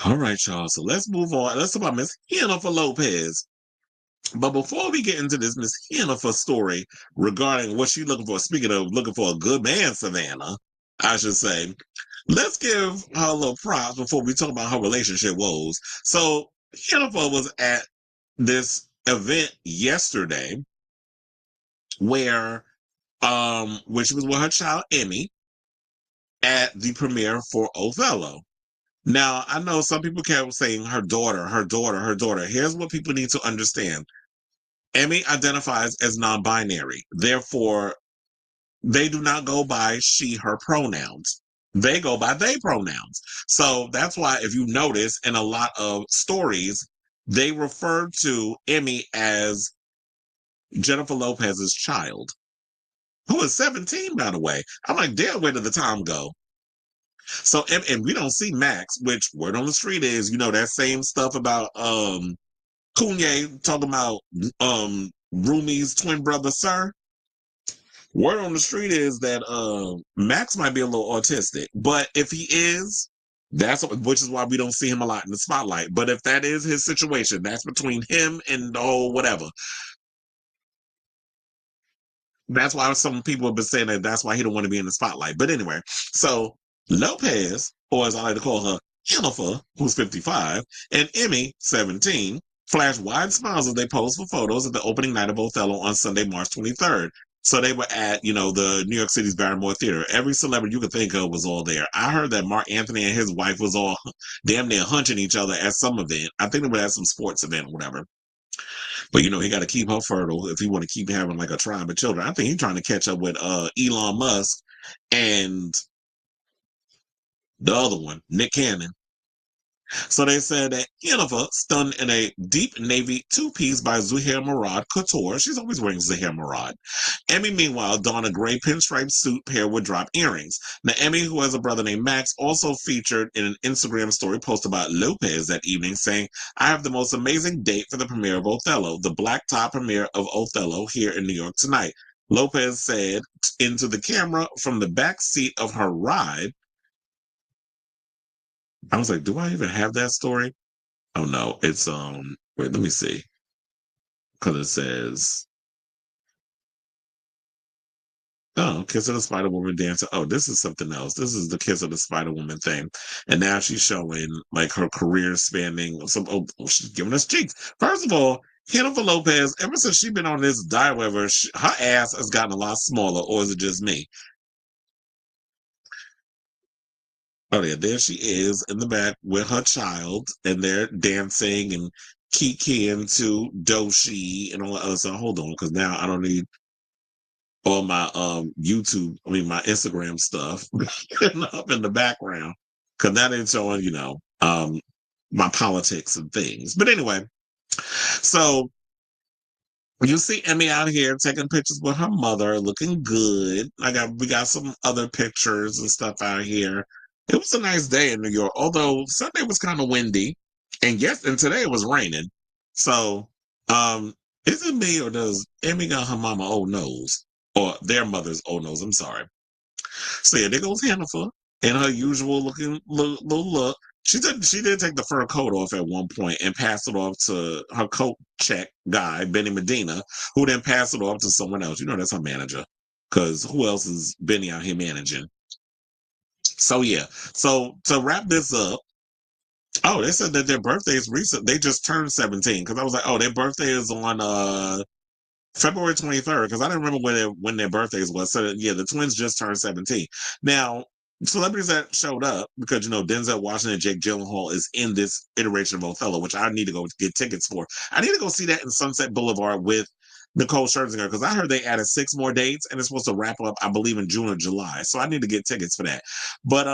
All right, y'all. So let's move on. Let's talk about Miss Jennifer Lopez. But before we get into this Miss Jennifer story regarding what she's looking for, speaking of looking for a good man, Savannah, I should say, let's give her a little props before we talk about her relationship woes. So Jennifer was at this event yesterday where she was with her child Emmy at the premiere for Othello. Now, I know some people kept saying her daughter, her daughter, her daughter. Here's what people need to understand. Emmy identifies as non-binary. Therefore, they do not go by she, her pronouns. They go by they pronouns. So that's why if you notice in a lot of stories, they refer to Emmy as Jennifer Lopez's child, who is 17, by the way. I'm like, damn, where did the time go? So, and we don't see Max, which word on the street is, that same stuff about Kanye talking about Rumi's twin brother, Sir. Word on the street is that Max might be a little autistic, but if he is, which is why we don't see him a lot in the spotlight. But if that is his situation, that's between him and the whole whatever. That's why some people have been saying that's why he don't want to be in the spotlight. But anyway, so Lopez, or as I like to call her, Jennifer, who's 55, and Emmy, 17, flashed wide smiles as they posed for photos at the opening night of Othello on Sunday, March 23rd. So they were at, the New York City's Barrymore Theater. Every celebrity you could think of was all there. I heard that Mark Anthony and his wife was all damn near hunching each other at some event. I think they were at some sports event or whatever. But he got to keep her fertile if he want to keep having like a tribe of children. I think he's trying to catch up with Elon Musk and the other one, Nick Cannon. So they said that Jennifer, stunned in a deep navy two-piece by Zuhair Murad Couture. She's always wearing Zuhair Murad. Emmy, meanwhile, donned a gray pinstripe suit paired with drop earrings. Now, Emmy, who has a brother named Max, also featured in an Instagram story post about Lopez that evening, saying, "I have the most amazing date for the premiere of Othello, the black top premiere of Othello here in New York tonight." Lopez said into the camera from the back seat of her ride. I was like, do I even have that story? Oh no, it's wait, let me see. Because it says, oh, Kiss of the Spider Woman dancer. Oh, this is something else. This is the Kiss of the Spider Woman thing. And now she's showing like her career spanning some she's giving us cheeks. First of all, Jennifer Lopez, ever since she's been on this diet, whatever, her ass has gotten a lot smaller, or is it just me? Oh yeah, there she is in the back with her child, and they're dancing and kikiing to Doshi and all that other stuff. Hold on, because now I don't need all my my Instagram stuff up in the background. Because that ain't showing, my politics and things. But anyway, so you see Emmy out here taking pictures with her mother, looking good. We got some other pictures and stuff out here. It was a nice day in New York, although Sunday was kind of windy, and today it was raining. So, is it me or does Emmy got her mama old nose or their mother's old nose? I'm sorry. So yeah, there goes Jennifer in her usual looking little look. She did take the fur coat off at one point and pass it off to her coat check guy, Benny Medina, who then passed it off to someone else. That's her manager. Because who else is Benny out here managing? So yeah. So to wrap this up, oh, they said that their birthday is recent. They just turned 17. Because I was like, oh, their birthday is on February 23rd, because I didn't remember when their birthdays was. So yeah, the twins just turned 17. Now, celebrities that showed up, because Denzel Washington and Jake Gyllenhaal is in this iteration of Othello, which I need to go get tickets for. I need to go see that in Sunset Boulevard with Nicole Scherzinger, because I heard they added 6 more dates and it's supposed to wrap up, I believe, in June or July. So I need to get tickets for that. But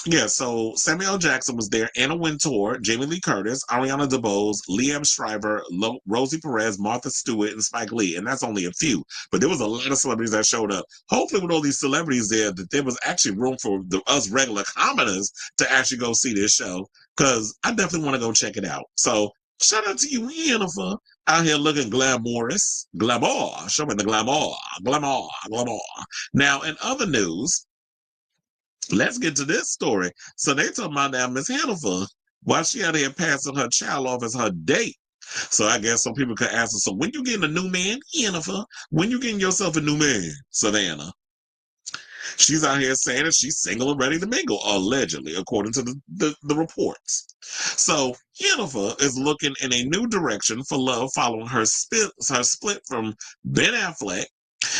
yeah, so Samuel L. Jackson was there, Anna Wintour, Jamie Lee Curtis, Ariana DeBose, Liam Shriver, Rosie Perez, Martha Stewart, and Spike Lee. And that's only a few. But there was a lot of celebrities that showed up. Hopefully with all these celebrities there, that there was actually room for us regular commoners to actually go see this show. Because I definitely want to go check it out. So shout out to you, Jennifer, out here looking glamorous. Glamour. Show me the glamour. Glamour. Glamour. Now, in other news, let's get to this story. So they talking about now Miss Jennifer While she out here passing her child off as her date. So I guess some people could ask her, so when you getting a new man, Jennifer? When you getting yourself a new man, Savannah? She's out here saying that she's single and ready to mingle, allegedly, according to the reports. So Jennifer is looking in a new direction for love following her split from Ben Affleck,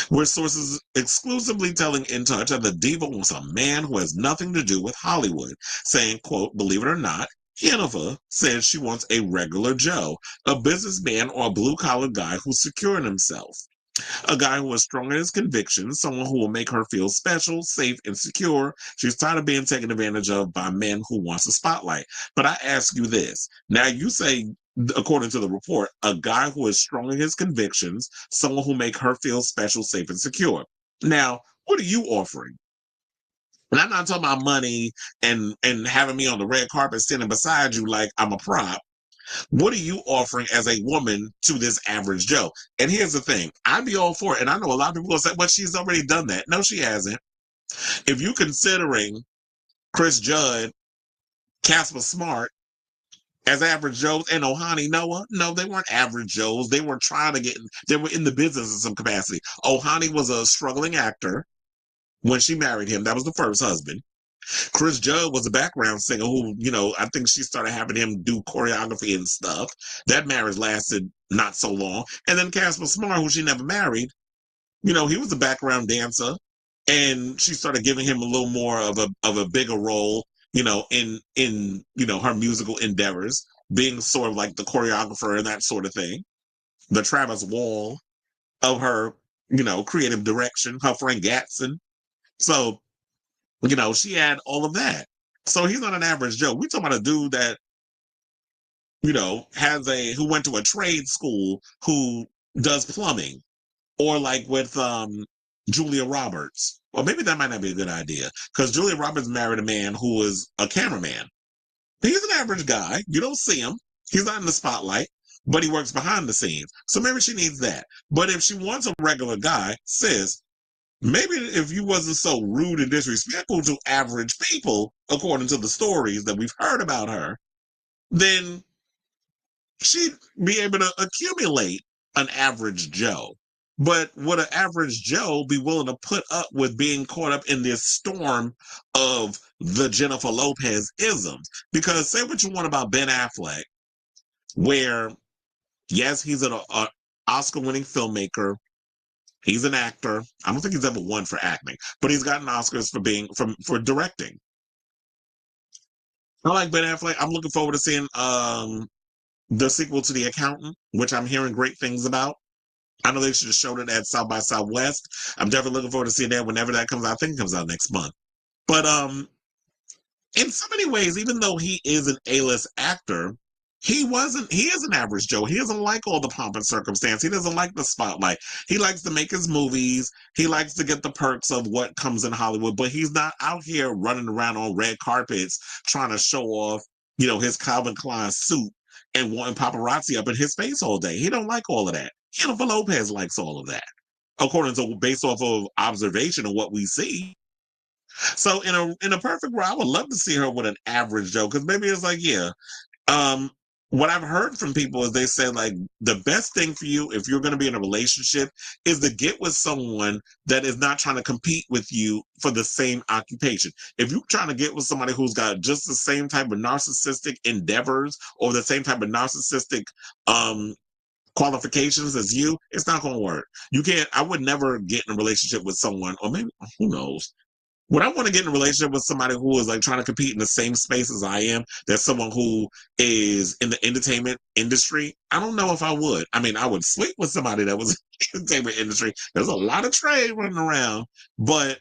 with sources exclusively telling In Touch that the diva wants a man who has nothing to do with Hollywood, saying, quote, believe it or not, Jennifer says she wants a regular Joe, a businessman or a blue-collar guy who's secure in himself. A guy who is strong in his convictions, someone who will make her feel special, safe, and secure. She's tired of being taken advantage of by men who wants the spotlight. But I ask you this. Now you say, according to the report, a guy who is strong in his convictions, someone who make her feel special, safe, and secure. Now, what are you offering? And I'm not talking about money and having me on the red carpet standing beside you like I'm a prop. What are you offering as a woman to this average Joe? And here's the thing, I'd be all for it. And I know a lot of people will say, well, she's already done that. No, she hasn't. If you're considering Chris Judd, Casper Smart as average Joes and Ohani Noah, no, they weren't average Joes. They were trying to they were in the business in some capacity. Ohani was a struggling actor when she married him. That was the first husband. Chris Judd was a background singer who, I think she started having him do choreography and stuff. That marriage lasted not so long. And then Casper Smart, who she never married, he was a background dancer, and she started giving him a little more of a bigger role, in her musical endeavors, being sort of like the choreographer and that sort of thing. The Travis Wall of her, creative direction, her Frank Gatson. So she had all of that. So he's not an average Joe. We talking about a dude that, who went to a trade school, who does plumbing, or like with Julia Roberts. Well, maybe that might not be a good idea, because Julia Roberts married a man who was a cameraman. He's an average guy. You don't see him. He's not in the spotlight, but he works behind the scenes. So maybe she needs that. But if she wants a regular guy, sis, maybe if you wasn't so rude and disrespectful to average people, according to the stories that we've heard about her, then she'd be able to accumulate an average Joe. But would an average Joe be willing to put up with being caught up in this storm of the Jennifer Lopez isms? Because say what you want about Ben Affleck, where, yes, he's an Oscar-winning filmmaker. He's an actor. I don't think he's ever won for acting, but he's gotten Oscars for directing. I like Ben Affleck. I'm looking forward to seeing the sequel to The Accountant, which I'm hearing great things about. I know they should have showed it at South by Southwest. I'm definitely looking forward to seeing that whenever that comes out. I think it comes out next month. But in so many ways, even though he is an A-list actor, he is an average Joe. He doesn't like all the pomp and circumstance. He doesn't like the spotlight. He likes to make his movies. He likes to get the perks of what comes in Hollywood, but he's not out here running around on red carpets trying to show off, his Calvin Klein suit and wanting paparazzi up in his face all day. He don't like all of that. Jennifer Lopez likes all of that, according to based off of observation of what we see. So in a perfect world, I would love to see her with an average Joe, because maybe it's like, yeah. Um, what I've heard from people is they said, like, the best thing for you if you're going to be in a relationship is to get with someone that is not trying to compete with you for the same occupation. If you're trying to get with somebody who's got just the same type of narcissistic endeavors or the same type of narcissistic qualifications as you, it's not going to work. I would never get in a relationship with someone, or maybe, who knows? Would I want to get in a relationship with somebody who is like trying to compete in the same space as I am? That's someone who is in the entertainment industry. I don't know if I would. I mean, I would sleep with somebody that was in the entertainment industry. There's a lot of trade running around. But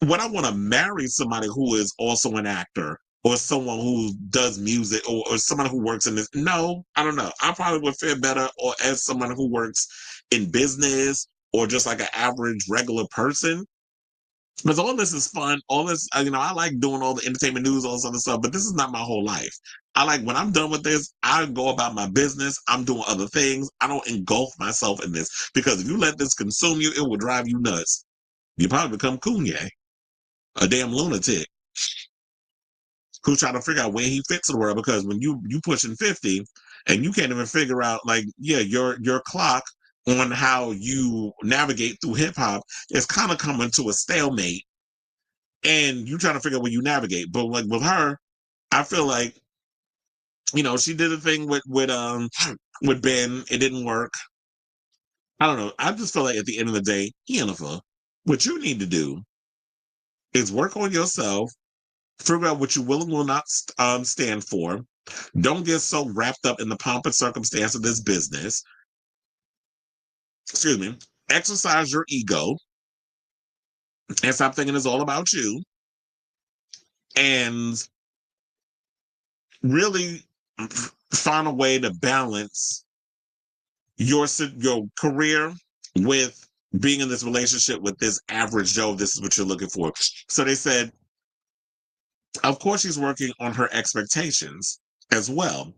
would I want to marry somebody who is also an actor, or someone who does music, or someone who works in this? No, I don't know. I probably would feel better or as someone who works in business, or just like an average regular person. Because all this is fun. All this, I like doing all the entertainment news, all this other stuff, but this is not my whole life. I like, when I'm done with this, I go about my business. I'm doing other things. I don't engulf myself in this, because if you let this consume you, it will drive you nuts. You probably become Kanye, a damn lunatic. who's trying to figure out where he fits in the world. Because when you pushing 50 and you can't even figure out, like, yeah, your clock on how you navigate through hip hop is kind of coming to a stalemate, and you trying to figure out where you navigate. But like with her, I feel like, she did a thing with Ben. It didn't work. I don't know. I just feel like at the end of the day, Jennifer, what you need to do is work on yourself, figure out what you will and will not stand for. Don't get so wrapped up in the pomp and circumstance of this business. Excuse me. Exercise your ego and stop thinking it's all about you. And really find a way to balance your career with being in this relationship with this average Joe. This is what you're looking for. So they said, of course, she's working on her expectations as well.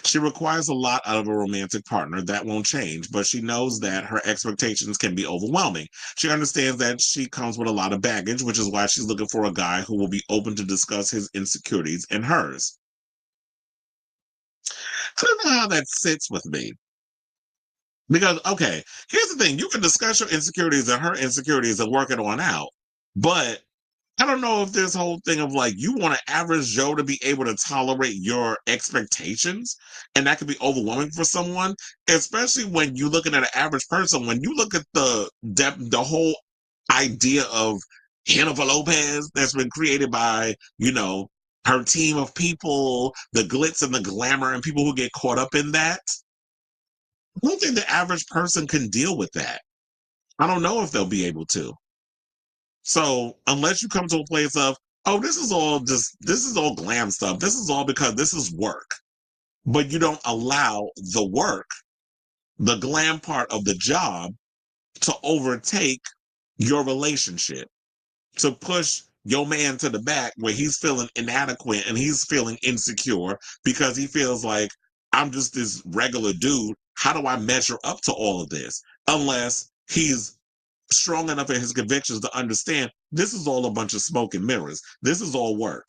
She requires a lot out of a romantic partner. That won't change, but she knows that her expectations can be overwhelming. She understands that she comes with a lot of baggage, which is why she's looking for a guy who will be open to discuss his insecurities and hers. I don't know how that sits with me. Because, okay, here's the thing. You can discuss your insecurities and her insecurities and work it on out. But I don't know if this whole thing of like, you want an average Joe to be able to tolerate your expectations, and that could be overwhelming for someone, especially when you're looking at an average person. When you look at the whole idea of Jennifer Lopez that's been created by, her team of people, the glitz and the glamour, and people who get caught up in that. I don't think the average person can deal with that. I don't know if they'll be able to. So unless you come to a place of, oh, this is all glam stuff. This is all because this is work. But you don't allow the work, the glam part of the job, to overtake your relationship, to push your man to the back where he's feeling inadequate and he's feeling insecure because he feels like, I'm just this regular dude. How do I measure up to all of this? Unless he's strong enough in his convictions to understand this is all a bunch of smoke and mirrors. This is all work.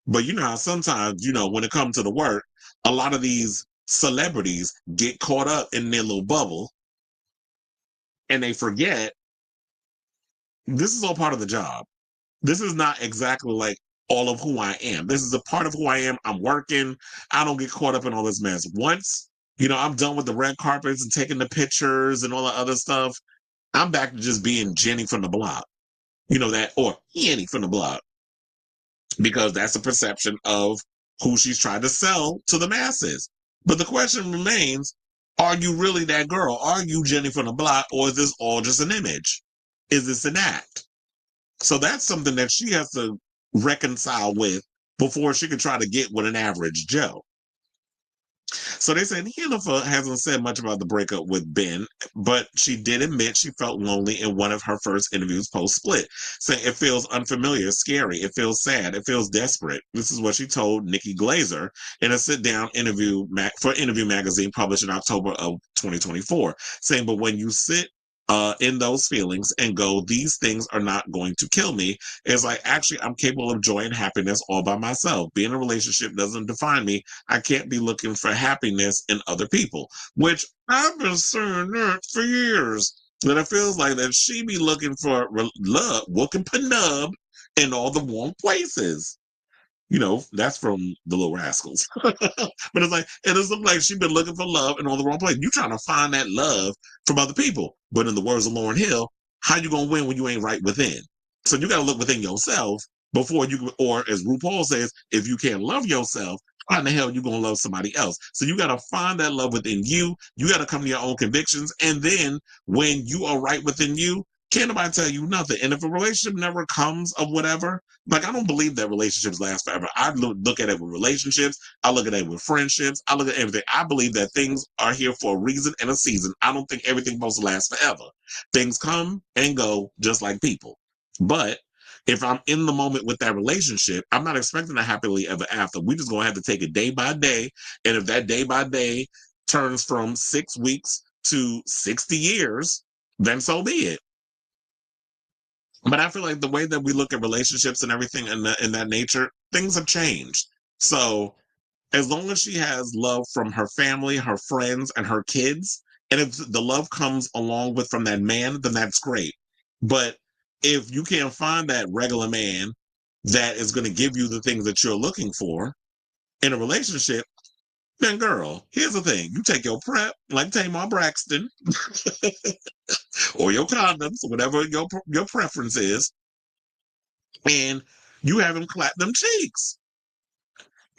But you know how sometimes, when it comes to the work, a lot of these celebrities get caught up in their little bubble and they forget this is all part of the job. This is not exactly like all of who I am. This is a part of who I am. I'm working. I don't get caught up in all this mess. Once, I'm done with the red carpets and taking the pictures and all the other stuff, I'm back to just being Jenny from the block. Or Jenny from the block. Because that's a perception of who she's trying to sell to the masses. But the question remains, are you really that girl? Are you Jenny from the block? Or is this all just an image? Is this an act? So that's something that she has to reconcile with before she can try to get with an average Joe. So they said Jennifer hasn't said much about the breakup with Ben, but she did admit she felt lonely in one of her first interviews post-split, saying it feels unfamiliar, scary, it feels sad, it feels desperate. This is what she told Nikki Glazer in a sit-down interview for Interview Magazine published in October of 2024, saying, but when you sit in those feelings and go, these things are not going to kill me. It's like, actually, I'm capable of joy and happiness all by myself. Being in a relationship doesn't define me. I can't be looking for happiness in other people, which I've been saying that for years. That it feels like that she be looking for love, looking penub in all the wrong places. That's from the Little Rascals. But it's like, it doesn't look like she's been looking for love in all the wrong place. You trying to find that love from other people. But in the words of Lauryn Hill, how you gonna win when you ain't right within? So you gotta look within yourself before you, or as RuPaul says, if you can't love yourself, how in the hell you gonna love somebody else? So you gotta find that love within you. You gotta come to your own convictions. And then when you are right within you, can't nobody tell you nothing. And if a relationship never comes of whatever, like, I don't believe that relationships last forever. I look at it with relationships. I look at it with friendships. I look at everything. I believe that things are here for a reason and a season. I don't think everything's supposed to last forever. Things come and go just like people. But if I'm in the moment with that relationship, I'm not expecting a happily ever after. We just gonna have to take it day by day. And if that day by day turns from 6 weeks to 60 years, then so be it. But I feel like the way that we look at relationships and everything in that nature, things have changed. So as long as she has love from her family, her friends, and her kids, and if the love comes along with from that man, then that's great. But if you can't find that regular man that is going to give you the things that you're looking for in a relationship, then girl, here's the thing. You take your prep, like Tamar Braxton, or your condoms, whatever your preference is, and you have him clap them cheeks.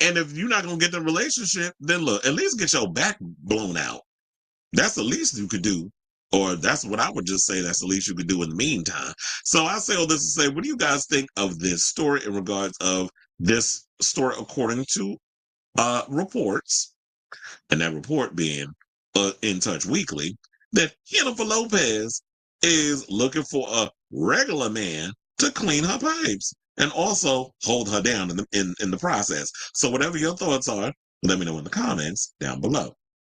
And if you're not gonna get the relationship, then look, at least get your back blown out. That's the least you could do. Or that's what I would just say that's the least you could do in the meantime. So I say all this to say, what do you guys think of this story in regards of this story according to reports, and that report being In Touch Weekly, that Jennifer Lopez is looking for a regular man to clean her pipes and also hold her down in the process. So whatever your thoughts are, let me know in the comments down below.